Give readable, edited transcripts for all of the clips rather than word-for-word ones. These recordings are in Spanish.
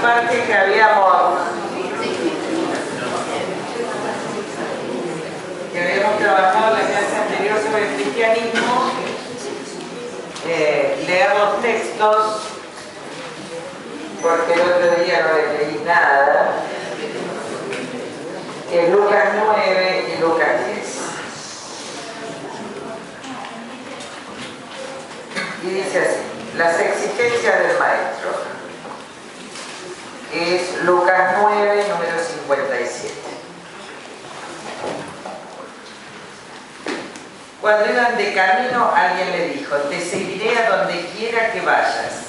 parte que habíamos trabajado en la clase anterior sobre el cristianismo, leer los textos, porque el otro día no les leí nada, que es Lucas 9 y Lucas 10. Y dice así, las exigencias del maestro, que es Lucas 9, número 57. Cuando iban de camino, alguien le dijo, te seguiré a donde quiera que vayas.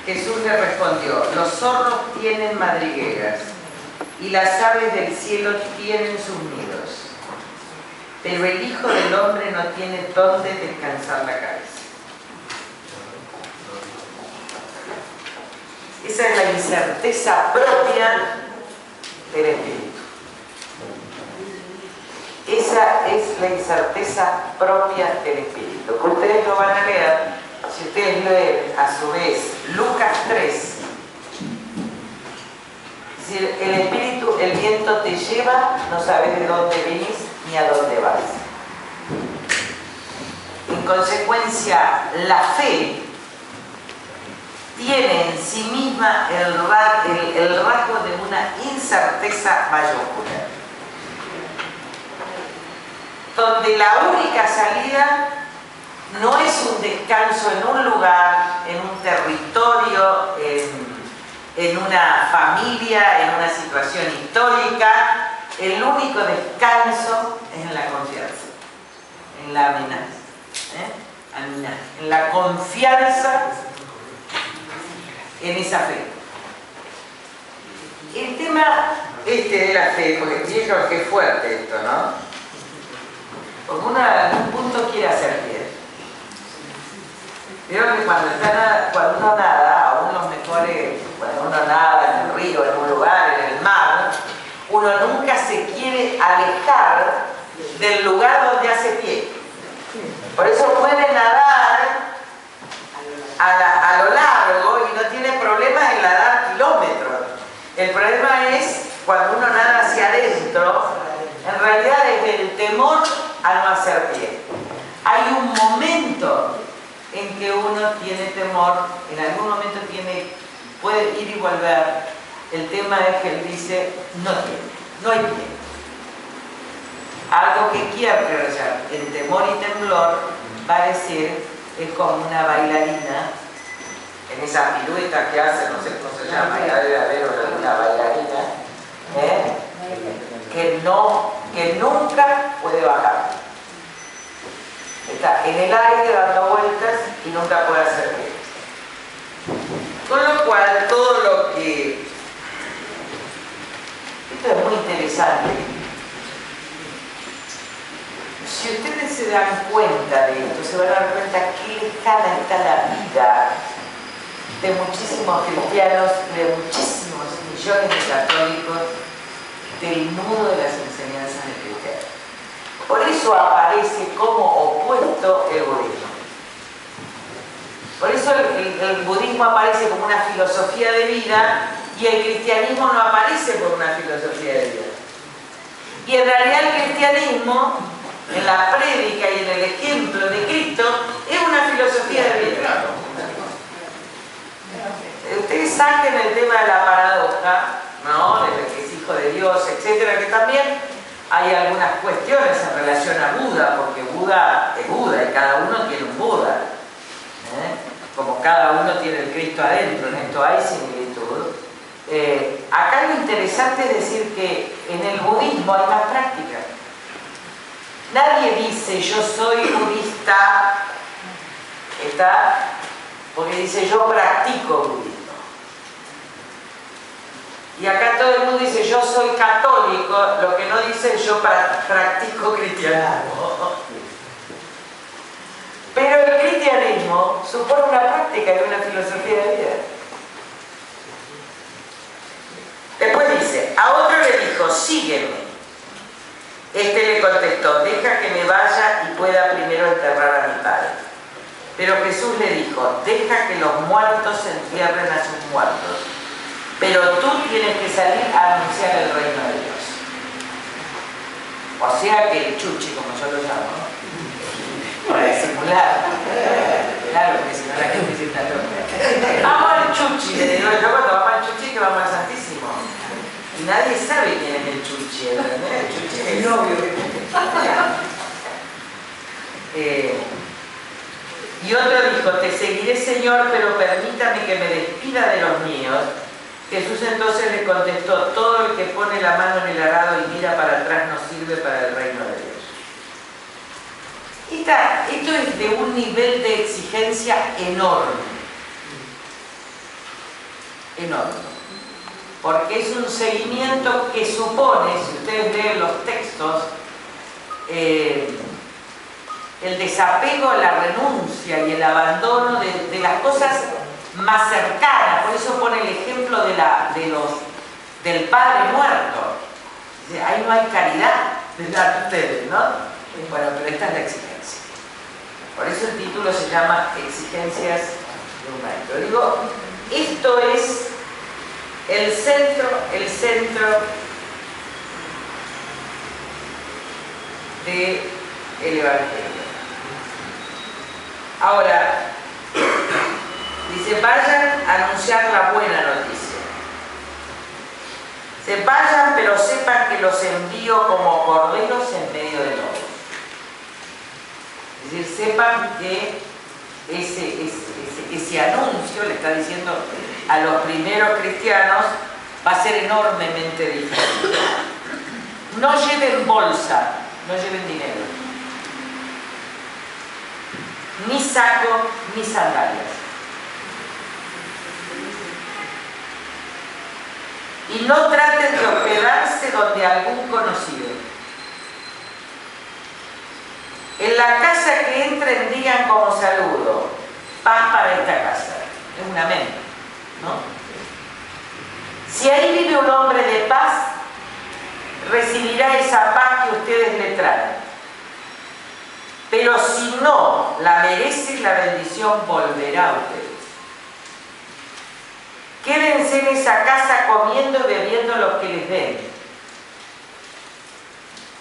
Jesús le respondió, los zorros tienen madrigueras y las aves del cielo tienen sus nidos, pero el Hijo del Hombre no tiene dónde descansar la cabeza. Esa es la incerteza propia del espíritu. Esa es la incerteza propia del espíritu. Ustedes lo van a leer, si ustedes leen a su vez Lucas 3. Es decir, el espíritu, el viento te lleva, no sabes de dónde venís ni a dónde vas. En consecuencia, la fe tiene en sí misma el rasgo de una incerteza mayúscula, donde la única salida no es un descanso en un lugar, en un territorio, en una familia, en una situación histórica. El único descanso es en la confianza, en la amenaza, en la confianza en esa fe. El tema de la fe, porque vieron que es fuerte esto, ¿no? Porque uno a algún punto quiere hacer bien. Vieron que cuando uno nada, aún los mejores, cuando uno nada en el río, en un lugar, en el mar, uno nunca se quiere alejar del lugar donde hace pie. Por eso puede nadar a lo largo y no tiene problemas en nadar kilómetros. El problema es cuando uno nada hacia adentro, en realidad es el temor a no hacer pie. Hay un momento en que uno tiene temor, en algún momento puede ir y volver. El tema es que él dice, no hay pie. Algo que Kierkegaard, en Temor y Temblor, va a decir, es como una bailarina, en esa pirueta que hace, no sé cómo se llama, ya debe haber una bailarina, que nunca puede bajar. Está en el aire dando vueltas y nunca puede hacer pie. Con lo cual, todo lo que... Esto es muy interesante. Si ustedes se dan cuenta de esto, se van a dar cuenta qué lejana está la vida de muchísimos cristianos, de muchísimos millones de católicos, del nudo de las enseñanzas del cristianismo. Por eso aparece como opuesto el budismo. Por eso el budismo aparece como una filosofía de vida y el cristianismo no aparece por una filosofía de vida. Y en realidad el cristianismo, en la prédica y en el ejemplo de Cristo, es una filosofía de vida. Ustedes saquen el tema de la paradoja, ¿no? De que es hijo de Dios, etcétera, que también hay algunas cuestiones en relación a Buda, porque Buda es Buda y cada uno tiene un Buda. Como cada uno tiene el Cristo adentro, en esto hay similitud. Acá lo interesante es decir que en el budismo hay más práctica. Nadie dice yo soy budista, porque dice yo practico budismo. Y acá todo el mundo dice yo soy católico, lo que no dice yo practico cristianismo. Pero el cristianismo supone una práctica y una filosofía de vida. Después dice, a otro le dijo, sígueme. Este le contestó, deja que me vaya y pueda primero enterrar a mi padre. Pero Jesús le dijo, deja que los muertos entierren a sus muertos. pero tú tienes que salir a anunciar el reino de Dios. O sea que el chuchi, como yo lo llamo, ¿no? Para disimular. Claro, que si no la gente se está loca. Vamos al chuchi, le digo yo cuando vamos al chuchi que vamos al Santísimo. Y nadie sabe quién es el chuchi, ¿entendés? El chuchi es el novio. Y otro dijo, te seguiré, Señor, pero permítame que me despida de los míos. Jesús entonces le contestó, todo el que pone la mano en el arado y mira para atrás no sirve para el reino de Dios. Esto es de un nivel de exigencia enorme. Enorme. Porque es un seguimiento que supone, si ustedes leen los textos, el desapego, la renuncia y el abandono de las cosas más cercanas. Por eso pone el ejemplo del padre muerto. Dice, ahí no hay caridad de ustedes, ¿no? Bueno, pero esta es la exigencia. Por eso el título se llama Exigencias de un maestro. Digo, esto es el centro del Evangelio. Ahora, dice, vayan a anunciar la buena noticia. Se vayan, pero sepan que los envío como corderos en medio de lobos. Es decir, sepan que ese anuncio, le está diciendo a los primeros cristianos, va a ser enormemente difícil. No lleven bolsa, no lleven dinero, ni saco, ni sandalias. Y no traten de hospedarse donde algún conocido. En la casa que entren digan como saludo, paz para esta casa. Es un amén, ¿no? Si ahí vive un hombre de paz, recibirá esa paz que ustedes le traen. Pero si no la merece, la bendición volverá a ustedes. Quédense en esa casa comiendo y bebiendo lo que les den,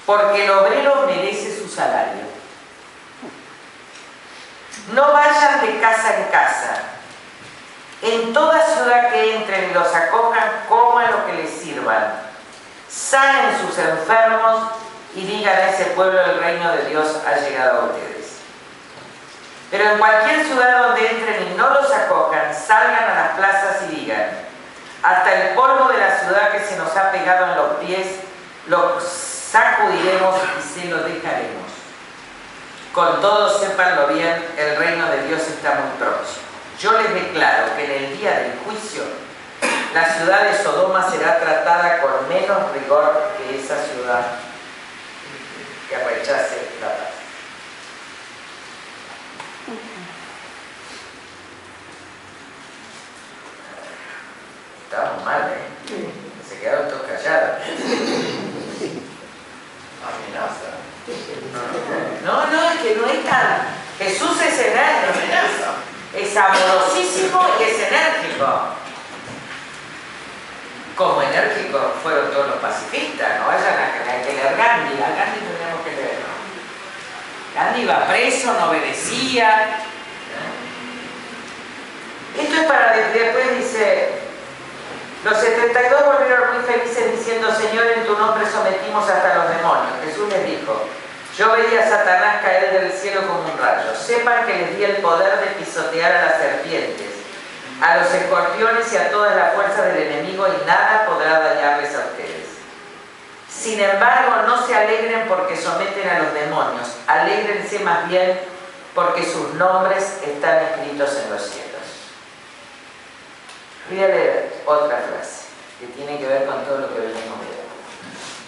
porque el obrero merece su salario. No vayan de casa en casa. En toda ciudad que entren y los acojan, coman lo que les sirvan. Sanen sus enfermos y digan a ese pueblo, el reino de Dios ha llegado a ustedes. Pero en cualquier ciudad donde entren y no los acojan, salgan a las plazas y digan, hasta el polvo de la ciudad que se nos ha pegado en los pies, lo sacudiremos y se lo dejaremos. Con todo, sépanlo bien, el reino de Dios está muy próximo. Yo les declaro que en el día del juicio, la ciudad de Sodoma será tratada con menos rigor que esa ciudad que rechace la paz. Estábamos mal, ¿eh? Se quedaron todos callados. Amenaza. No, es que no es tan... Jesús es enérgico, es amorosísimo y es enérgico. Como enérgicos fueron todos los pacifistas, no vayan a que leer Gandhi, a Gandhi tendríamos que leer, ¿no? Gandhi iba preso, no obedecía. Esto es para después dice, los 72 volvieron muy felices diciendo, Señor, en tu nombre sometimos hasta los demonios. Jesús les dijo, yo veía a Satanás caer del cielo como un rayo. Sepan que les di el poder de pisotear a las serpientes, a los escorpiones y a todas las fuerzas del enemigo, y nada podrá dañarles a ustedes. Sin embargo, no se alegren porque someten a los demonios. Alégrense más bien porque sus nombres están escritos en los cielos. Voy a leer otra frase que tiene que ver con todo lo que venimos viendo.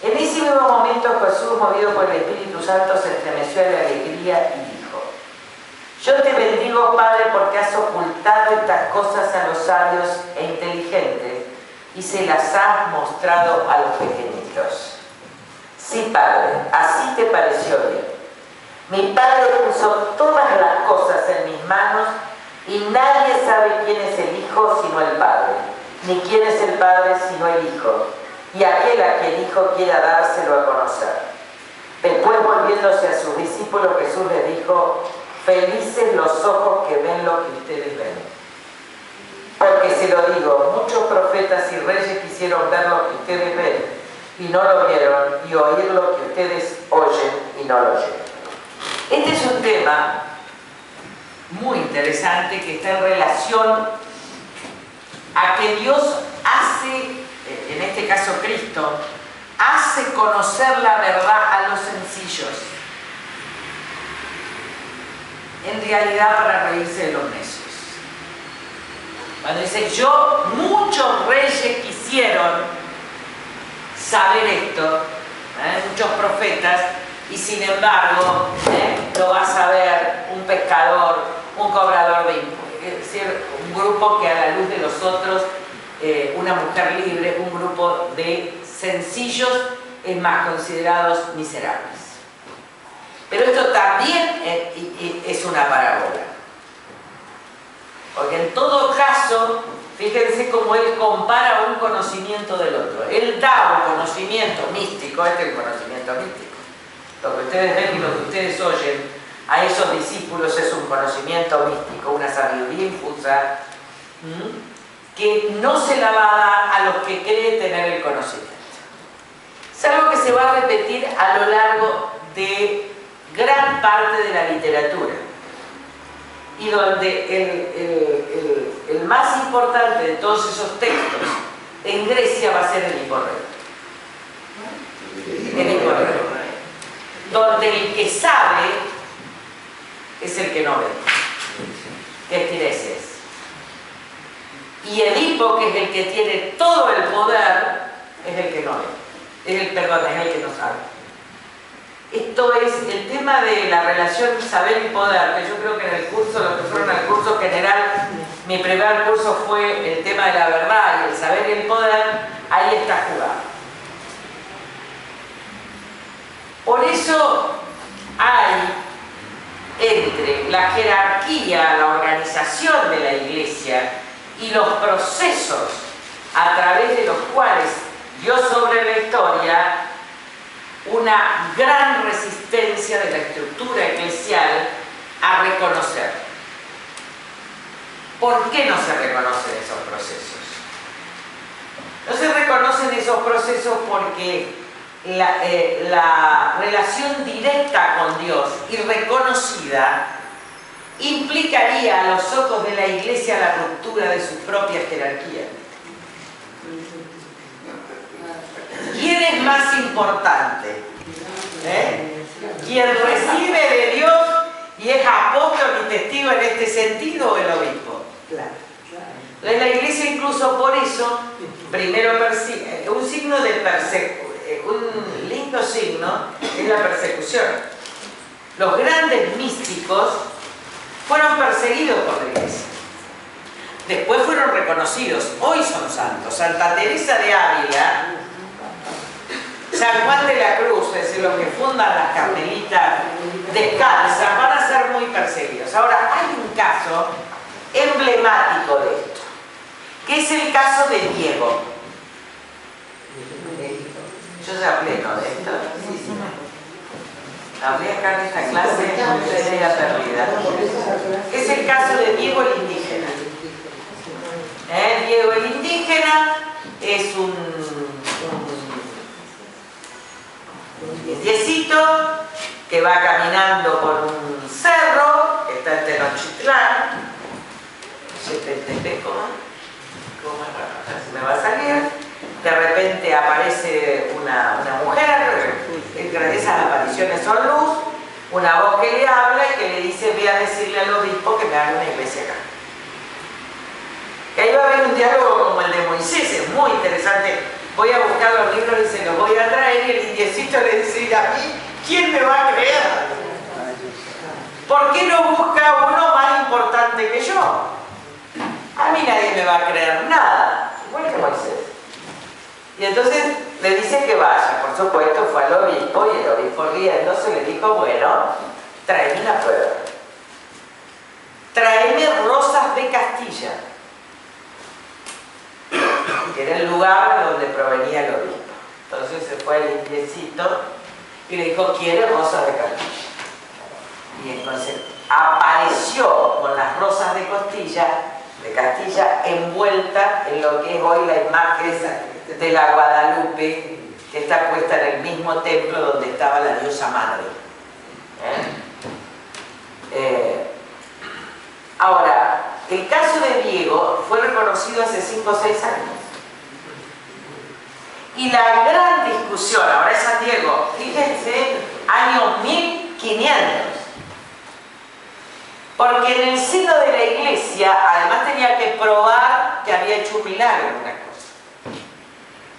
En ese mismo momento Jesús, movido por el Espíritu Santo, se estremeció de alegría y dijo, yo te bendigo, Padre, porque has ocultado estas cosas a los sabios e inteligentes y se las has mostrado a los pequeñitos. Sí, Padre, así te pareció bien. Mi Padre puso todas las cosas en mis manos y nadie sabe quién es el Hijo sino el Padre, ni quién es el Padre sino el Hijo, y aquel a quien el Hijo quiera dárselo a conocer. Después, volviéndose a sus discípulos, Jesús les dijo: felices los ojos que ven lo que ustedes ven. Porque se lo digo, muchos profetas y reyes quisieron ver lo que ustedes ven y no lo vieron, y oír lo que ustedes oyen y no lo oyeron. Este es un tema muy interesante que está en relación a que Dios hace, en este caso Cristo, hace conocer la verdad a los sencillos. En realidad, para reírse de los necios. Cuando dice, muchos reyes quisieron saber esto, muchos profetas, y sin embargo, lo va a saber un pescador, un cobrador de impuestos, es decir, un grupo que a la luz de los otros, una mujer libre, un grupo de sencillos, es más, considerados miserables. Pero esto también es una parábola. Porque en todo caso, fíjense cómo él compara un conocimiento del otro. Él da un conocimiento místico, este es el conocimiento místico. Lo que ustedes ven y lo que ustedes oyen a esos discípulos es un conocimiento místico, una sabiduría infusa, que no se la va a dar a los que creen tener el conocimiento. Es algo que se va a repetir a lo largo de gran parte de la literatura, y donde el más importante de todos esos textos en Grecia va a ser el Hiporreo. El Hiporreo, donde el que sabe es el que no ve, que es Tiresias, y el hipo, que es el que tiene todo el poder, es el que no ve, es el que no sabe. Esto es el tema de la relación saber y poder, que yo creo que en el curso, los que fueron al curso general, mi primer curso fue el tema de la verdad y el saber y el poder, ahí está jugado. Por eso hay entre la jerarquía, la organización de la Iglesia y los procesos a través de los cuales Dios obra la historia, una gran resistencia de la estructura eclesial a reconocer. ¿Por qué no se reconocen esos procesos? No se reconocen esos procesos porque la relación directa con Dios y reconocida implicaría a los ojos de la Iglesia la ruptura de su propia jerarquía. ¿Quién es más importante? ¿Quien recibe de Dios y es apóstol y testigo en este sentido, o el obispo? La Iglesia, incluso por eso, primero un signo de persecución, un lindo signo es la persecución. Los grandes místicos fueron perseguidos por la Iglesia. Después fueron reconocidos. Hoy son santos. Santa Teresa de Ávila, San Juan de la Cruz, es decir, los que fundan las carmelitas descalzas, van a ser muy perseguidos. Ahora, hay un caso emblemático de esto, que es el caso de Diego. Yo ya hablé, ¿no?, de esto. Sí. Hablé acá en esta clase, mucha idea perdida. Es el caso de Diego el indígena. Diego el indígena es un indiecito que va caminando por un cerro que está en Tenochtitlán, ¿cómo se me va a salir? De repente aparece una mujer, entre esas apariciones son luz, una voz que le habla y que le dice: ve a decirle al obispo que me haga una iglesia acá. Que ahí va a haber un diálogo como el de Moisés, es muy interesante. Voy a buscar los libros y se los voy a traer, y el indiecito le dice: a mí, ¿quién me va a creer? ¿Por qué no busca uno más importante que yo? A mí nadie me va a creer nada, igual que Moisés. Y entonces le dice que vaya. Por supuesto, fue al obispo, y el obispo, riéndose, le dijo: bueno, tráeme una prueba. Tráeme rosas de Castilla. que era el lugar de donde provenía el obispo. Entonces se fue al indiecito y le dijo, ¿quiere rosas de Castilla? Y entonces apareció con las rosas de Castilla envuelta en lo que es hoy la imagen de la Guadalupe, que está puesta en el mismo templo donde estaba la diosa madre. Ahora, el caso de Diego fue reconocido hace 5 o 6 años. Y la gran discusión, ahora es San Diego, fíjense, año 1500. Porque en el seno de la iglesia, además tenía que probar que había hecho un milagro en una cosa.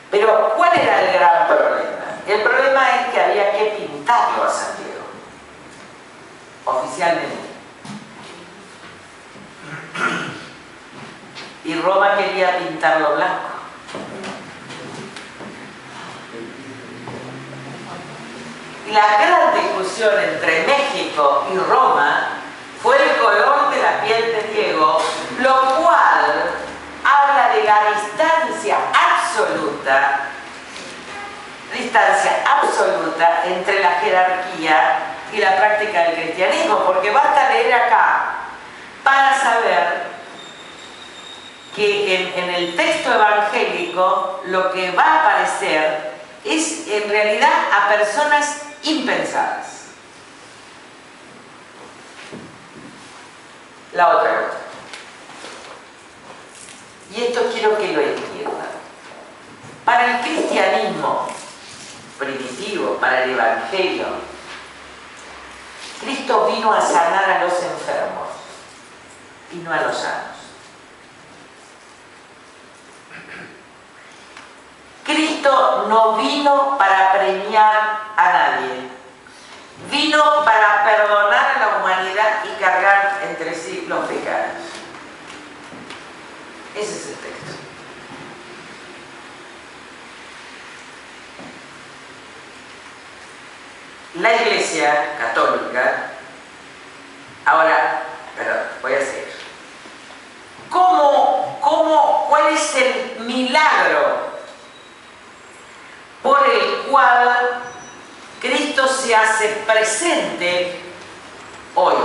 Pero, ¿cuál era el gran problema? El problema es que había que pintarlo a San Diego, oficialmente. Y Roma quería pintarlo blanco. Y la gran discusión entre México y Roma fue el color de la piel de Diego, lo cual habla de la distancia absoluta entre la jerarquía y la práctica del cristianismo, porque basta leer acá para saber que en el texto evangélico lo que va a aparecer es en realidad a personas impensadas. La otra cosa. Y esto quiero que lo entiendan. Para el cristianismo primitivo, para el evangelio, Cristo vino a sanar a los enfermos y no a los sanos. Cristo no vino para premiar a nadie, vino para perdonar a la humanidad y cargar entre sí los pecados. Ese es el texto. La Iglesia Católica, ahora, perdón, voy a seguir. ¿Cuál es el milagro por el cual Cristo se hace presente hoy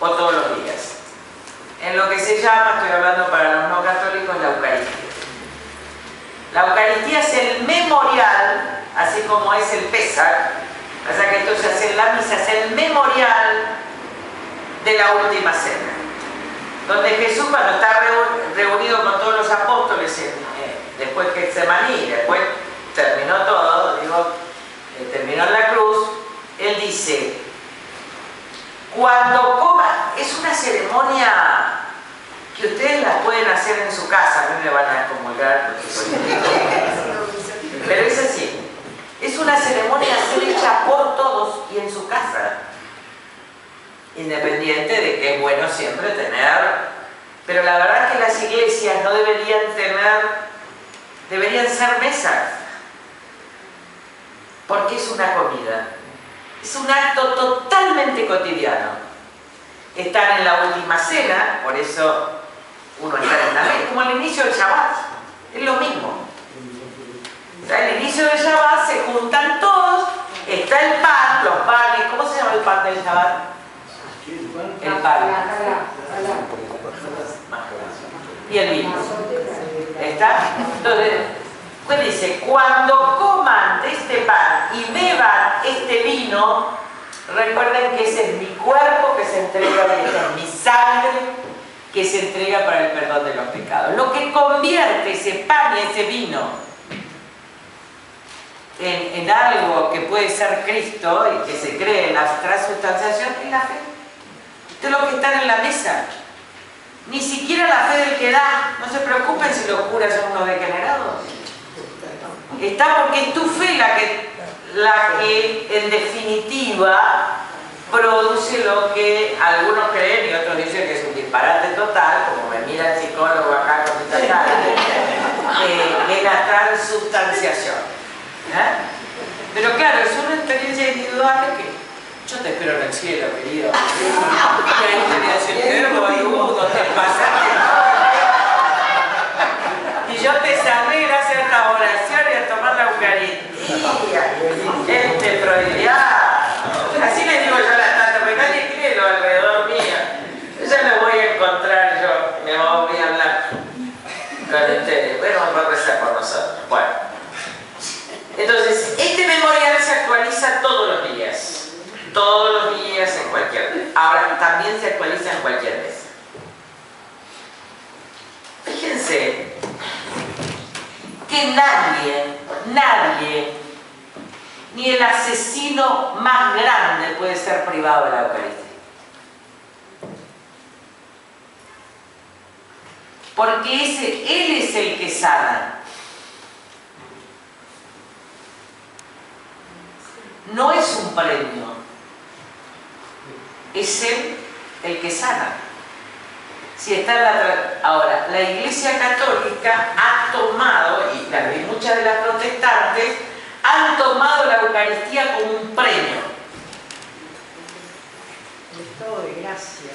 o todos los días? En lo que se llama, estoy hablando para los no católicos, la Eucaristía. La Eucaristía es el memorial, así como es el Pesaj, o sea que esto se hace en la misa, es el memorial de la última cena, donde Jesús, cuando está reunido con todos los apóstoles después que Getsemaní, después terminó todo, terminó en la cruz, él dice, cuando coman, es una ceremonia que ustedes la pueden hacer en su casa, a mí me van a comulgar, pero es así. Es una ceremonia a ser hecha por todos y en su casa. Independiente de que es bueno siempre tener, pero la verdad es que las iglesias no deberían tener, deberían ser mesas, porque es una comida. Es un acto totalmente cotidiano. Están en la última cena, por eso uno está en la mesa, como al inicio del Shabbat, es lo mismo. O sea, al inicio del Shabbat se juntan todos, está el pan, los panes, ¿cómo se llama el pan del Shabbat? El pan. Y el vino. ¿Está? Entonces, pues dice, cuando coman de este pan y beban este vino, recuerden que ese es mi cuerpo que se entrega y esta es mi sangre que se entrega para el perdón de los pecados. Lo que convierte ese pan y ese vino en algo que puede ser Cristo y que se cree en la transubstanciación es la fe. Esto es lo que está en la mesa. Ni siquiera la fe del que da. No se preocupen si los curas son unos degenerados. Está porque es tu fe la que en definitiva produce lo que algunos creen y otros dicen que es un disparate total, como me mira el psicólogo acá con esta cara, es la transubstanciación. Pero claro, es una experiencia individual que yo te espero en el cielo, querido. Y ahí te voy a decir, no te pasa. Y yo te salvo todos los días, en cualquier mes. Ahora, también se actualiza en cualquier mes. Fíjense que nadie, ni el asesino más grande puede ser privado de la Eucaristía. Porque él es el que sana. No es un premio, es él el que sana. Si está ahora, la Iglesia Católica ha tomado, y muchas de las protestantes, han tomado la Eucaristía como un premio. Es todo de gracia.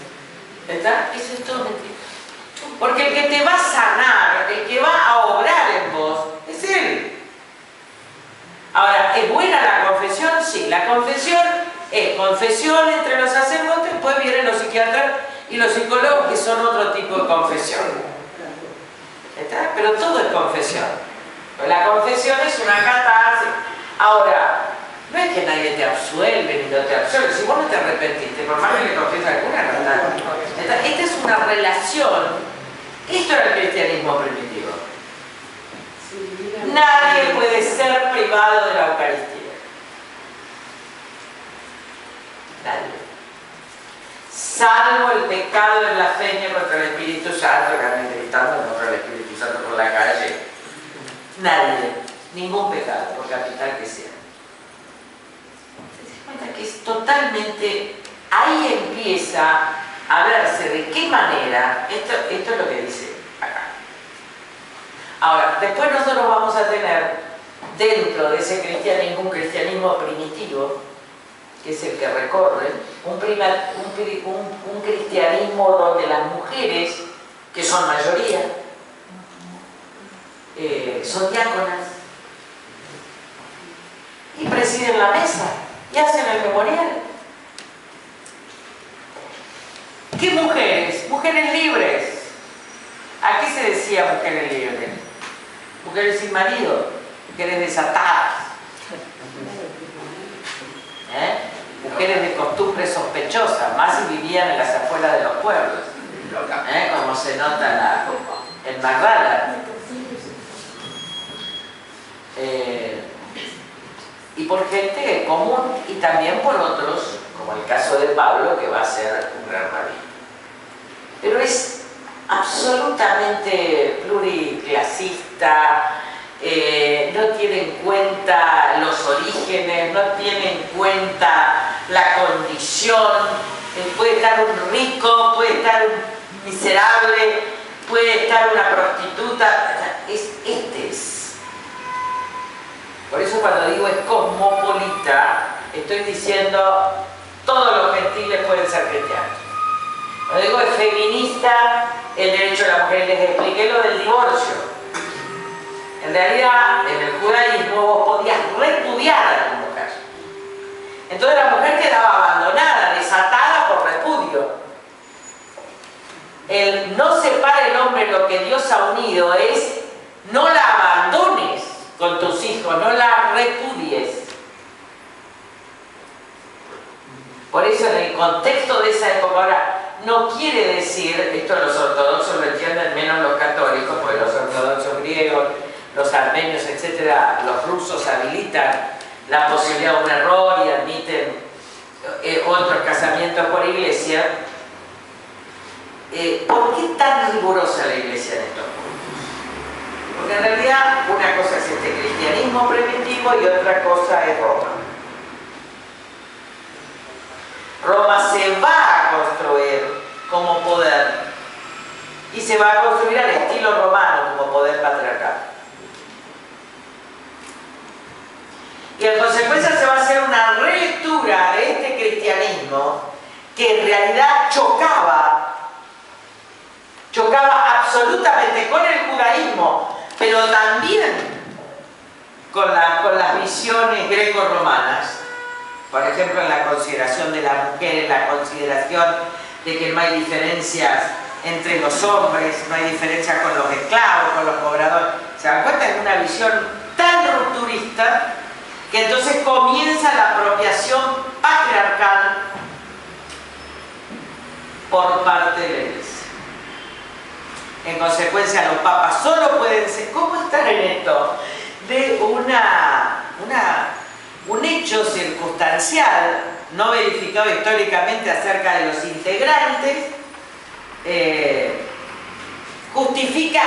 ¿Verdad? Eso es todo mentira. Porque el que te va a sanar, el que va a obrar en vos, es Él. Ahora, ¿es buena la confesión? Sí, la confesión es confesión entre los sacerdotes, después vienen los psiquiatras y los psicólogos, que son otro tipo de confesión. ¿Está? Pero todo es confesión. La confesión es una catarsis. Ahora, no es que nadie te absuelve ni no te absuelve. Si vos no te arrepentiste, por más que le confiesas alguna, no está. Esta es una relación. Esto era el cristianismo primitivo. Nadie puede ser privado de la Eucaristía. Nadie. Salvo el pecado de blasfemia contra el Espíritu Santo, que andan gritando contra el Espíritu Santo por la calle. Nadie. Ningún pecado, por capital que sea. ¿Se das cuenta que es totalmente... Ahí empieza a verse de qué manera, esto es lo que dice acá. Ahora, después nosotros vamos a tener dentro de ese cristianismo un cristianismo primitivo, que es el que recorre, un cristianismo donde las mujeres, que son mayoría, son diáconas y presiden la mesa y hacen el memorial. ¿Qué mujeres? Mujeres libres. ¿A qué se decía mujeres libres? Mujeres sin marido, mujeres desatadas, mujeres de costumbres sospechosas, más si vivían en las afueras de los pueblos, como se nota en Magdala. Y por gente común y también por otros, como el caso de Pablo, que va a ser un gran rabino. Pero es absolutamente pluriclasista, no tiene en cuenta los orígenes, no tiene en cuenta la condición, puede estar un rico, puede estar un miserable, puede estar una prostituta, este es. Por eso cuando digo es cosmopolita, estoy diciendo todos los gentiles pueden ser cristianos. Cuando digo es feminista, el derecho de la mujer, les expliqué lo del divorcio. En realidad, en el judaísmo vos podías repudiar a tu mujer. Entonces la mujer quedaba abandonada, desatada por repudio. El no separa el hombre lo que Dios ha unido es no la abandones con tus hijos, no la repudies. Por eso en el contexto de esa época, ahora, no quiere decir, esto los ortodoxos lo entienden menos los católicos, porque los ortodoxos griegos, los armenios, etcétera, los rusos habilitan la posibilidad de un error y admiten otros casamientos por iglesia. ¿Por qué tan rigurosa la iglesia en estos puntos? Porque en realidad una cosa es este cristianismo primitivo y otra cosa es Roma. Roma se va a construir como poder y se va a construir al estilo romano como poder patriarcal. Y en consecuencia se va a hacer una relectura de este cristianismo que en realidad chocaba absolutamente con el judaísmo, pero también con las visiones greco-romanas. Por ejemplo, en la consideración de la mujer, en la consideración de que no hay diferencias entre los hombres, no hay diferencia con los esclavos, con los cobradores. ¿Se dan cuenta? Es una visión tan rupturista que entonces comienza la apropiación patriarcal por parte de la Iglesia. En consecuencia, los papas solo pueden ser... ¿Cómo están en esto? De un hecho circunstancial, no verificado históricamente acerca de los integrantes, justifica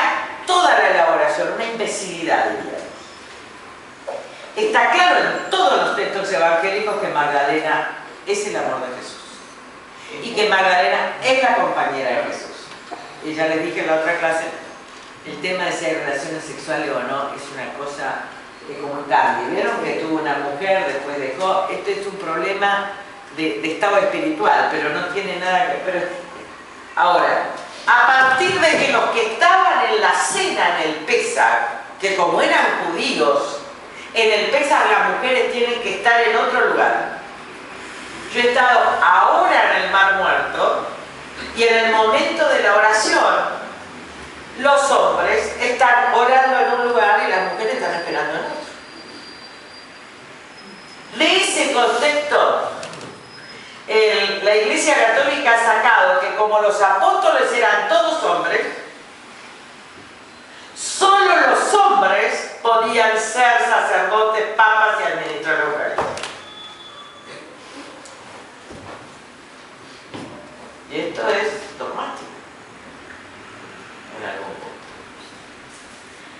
toda la elaboración, una imbecilidad, diría. Está claro en todos los textos evangélicos que Magdalena es el amor de Jesús y que Magdalena es la compañera de Jesús. Y ya les dije en la otra clase, el tema de si hay relaciones sexuales o no es una cosa como un cambio. Vieron que tuvo una mujer, después dejó. Esto es un problema de estado espiritual, pero no tiene nada que ver. Ahora, a partir de que los que estaban en la cena en el Pesaj, que como eran judíos, en el Pesaj las mujeres tienen que estar en otro lugar. Yo he estado ahora en el Mar Muerto y en el momento de la oración los hombres están orando en un lugar y las mujeres están esperando en otro. De ese contexto, la Iglesia Católica ha sacado que como los apóstoles eran todos hombres, solo los hombres podían ser sacerdotes, papas y administrar la Eucaristía. Y esto es dogmático. En algún punto.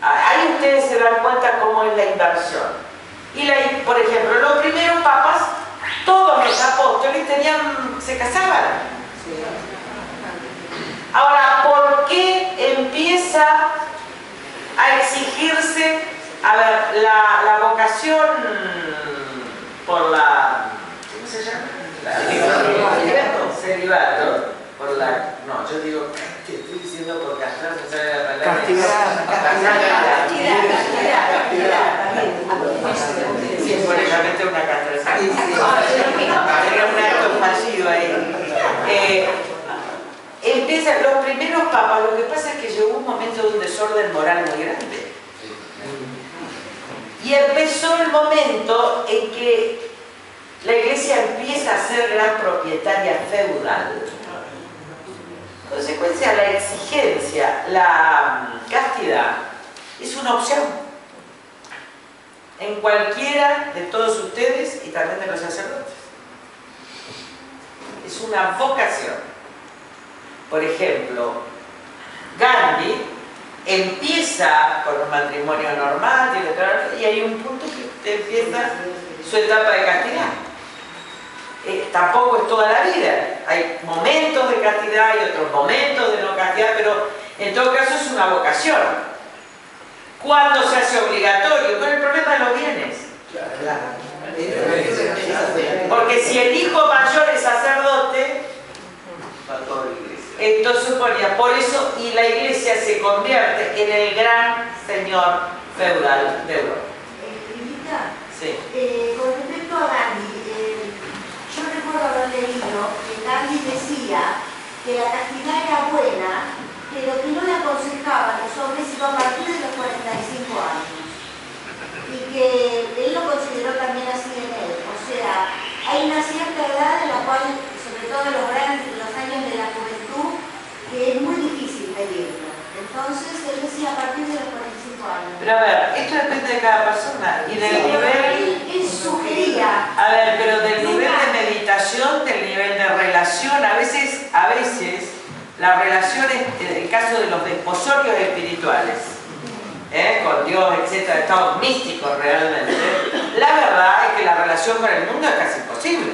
Ahí ustedes se dan cuenta cómo es la inversión. Y por ejemplo, los primeros papas, todos los apóstoles se casaban. Ahora, ¿por qué empieza a exigirse, a ver, la vocación por la, ¿cómo se llama? Celibato, por la, no, yo digo, ¿qué estoy diciendo por castrar? ¿Me sale la palabra? Sí, es únicamente una castración. Sería un acto fallido ahí. Empiezan los primeros papas, lo que pasa es que llegó un momento de un desorden moral muy grande. Y empezó el momento en que la Iglesia empieza a ser gran propietaria feudal. En consecuencia, la exigencia, la castidad, es una opción en cualquiera de todos ustedes y también de los sacerdotes. Es una vocación. Por ejemplo, Gandhi empieza con un matrimonio normal y hay un punto que empieza su etapa de castidad. Tampoco es toda la vida. Hay momentos de castidad y otros momentos de no castidad, pero en todo caso es una vocación. ¿Cuándo se hace obligatorio? Con el problema de los bienes. Porque si el hijo mayor es sacerdote, esto suponía, por eso, y la Iglesia se convierte en el gran señor feudal de Europa. Sí. Con respecto a Gandhi, yo recuerdo haber leído que Gandhi decía que la castidad era buena, pero que no le aconsejaba a los hombres sino a partir de los 45 años. Y que él lo consideró también así en él. O sea, hay una cierta edad en la cual, sobre todo en los años de la juventud, que es muy difícil pedirlo. Entonces, él decía a partir de los 45 años. Pero a ver, esto depende de cada persona y del nivel... Él sugería... A ver, pero del nivel de meditación, del nivel de relación, a veces la relación es, en el caso de los desposorios espirituales, con Dios, etcétera, estados místicos realmente, la verdad es que la relación con el mundo es casi imposible.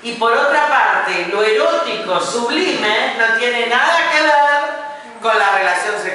Y por otra parte, lo erótico sublime no tiene nada que ver con la relación sexual.